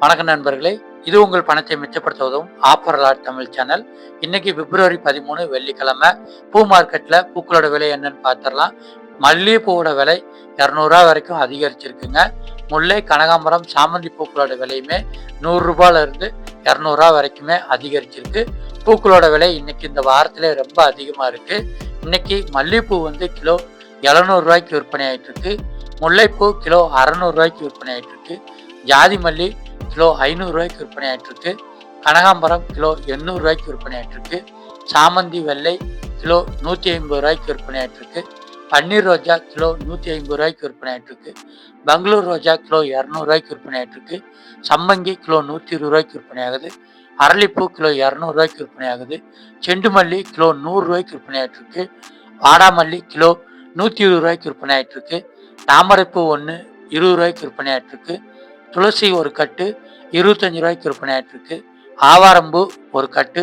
வணக்கம் நண்பர்களே, இது உங்கள் பணத்தை மிச்சப்படுத்த உதவும் ஆஃபர் அலாட் தமிழ் சேனல். இன்னைக்கு பிப்ரவரி 13 வெள்ளிக்கிழமை. பூ மார்க்கெட்ல பூக்களோட விலை என்னன்னு பார்த்துடலாம். மல்லிகைப்பூவோட விலை 200 வரைக்கும் அதிகரிச்சிருக்குங்க. முல்லை, கனகாம்பரம், சாமந்தி பூக்களோட விலையுமே 100 ரூபாயில இருந்து 200 வரைக்குமே அதிகரிச்சிருக்கு. பூக்களோட விலை இன்னைக்கு இந்த வாரத்திலே ரொம்ப அதிகமா இருக்கு. இன்னைக்கு மல்லிகைப்பூ கிலோ 700 ரூபாய்க்கு விற்பனை ஆயிட்டு இருக்கு. முல்லைப்பூ கிலோ 600 ரூபாய்க்கு விற்பனை ஆயிட்டு இருக்கு. ஜாதி மல்லி கிலோ 500 ரூபாய்க்கு விற்பனை ஆயிட்டு இருக்கு. கனகாம்பரம் கிலோ 800 ரூபாய்க்கு விற்பனை ஆயிட்டு இருக்கு. சாமந்தி வெள்ளை கிலோ 150 ரூபாய்க்கு விற்பனை ஆயிட்டு இருக்கு. பன்னீர் ரோஜா கிலோ 150 ரூபாய்க்கு விற்பனை ஆயிட்டு இருக்கு. பெங்களூர் ரோஜா கிலோ 200 ரூபாய்க்கு விற்பனை ஆயிட்டு இருக்கு. சம்மங்கி கிலோ 120 ரூபாய்க்கு விற்பனை ஆகுது. அரளிப்பூ கிலோ 200 ரூபாய்க்கு விற்பனை ஆகுது. செண்டு மல்லி கிலோ 100 ரூபாய்க்கு விற்பனை ஆயிட்டு இருக்கு. வாடாமல்லி கிலோ 120 ரூபாய்க்கு விற்பனை ஆயிட்டு இருக்கு. தாமரைப்பூ 20 ரூபாய்க்கு விற்பனை ஆயிட்டு இருக்கு. துளசி ஒரு கட்டு 25 ரூபாய்க்கு விற்பனை ஆயிட்டு இருக்கு. ஆவாரம்பூ ஒரு கட்டு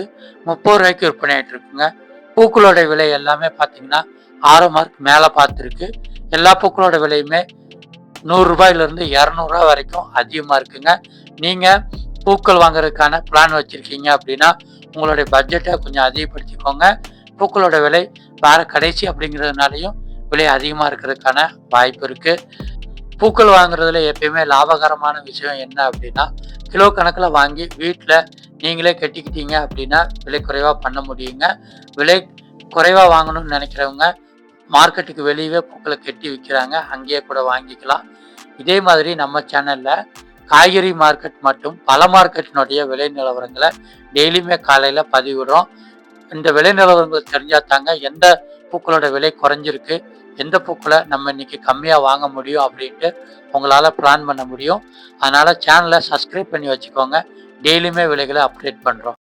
30 ரூபாய்க்கு விற்பனை ஆயிட்டு இருக்குங்க. பூக்களோட விலை எல்லாமே பார்த்தீங்கன்னா 6 மார்க் மேலே பார்த்துருக்கு. எல்லா பூக்களோட விலையுமே 100 ரூபாயிலிருந்து 200 ரூபாய் வரைக்கும் அதிகமாக இருக்குங்க. நீங்கள் பூக்கள் வாங்குறதுக்கான பிளான் வச்சுருக்கீங்க அப்படின்னா உங்களுடைய பட்ஜெட்டை கொஞ்சம் அதிகப்படுத்திக்கோங்க. பூக்களோட விலை வார கடைசி அப்படிங்கிறதுனாலையும் விலை அதிகமாக இருக்கிறதுக்கான வாய்ப்பு இருக்குது. பூக்கள் வாங்குறதுல எப்பயுமே லாபகரமான விஷயம் என்ன அப்படின்னா, கிலோ கணக்கில் வாங்கி வீட்டில் நீங்களே கட்டிக்கிட்டீங்க அப்படின்னா விலை குறைவாக பண்ண முடியுங்க. விலை குறைவாக வாங்கணும்னு நினைக்கிறவங்க மார்க்கெட்டுக்கு வெளியே பூக்களை கட்டி விற்கிறாங்க, அங்கேயே கூட வாங்கிக்கலாம். இதே மாதிரி நம்ம சேனலில் காய்கறி மார்க்கெட் மற்றும் பழ மார்க்கெட்டினுடைய விலை நிலவரங்களை டெய்லியுமே காலையில் பதிவிடுறோம். இந்த விலை நிலவரங்கள் தெரிஞ்சால் தாங்க எந்த பூக்களோட விலை குறைஞ்சிருக்கு, எந்த பூக்களை நம்ம இன்னைக்கு கம்மியாக வாங்க முடியும் அப்படின்ட்டு உங்களால் பிளான் பண்ண முடியும். அதனால் சேனலை சப்ஸ்கிரைப் பண்ணி வச்சுக்கோங்க. டெய்லியுமே விலைகளை அப்டேட் பண்ணுறோம்.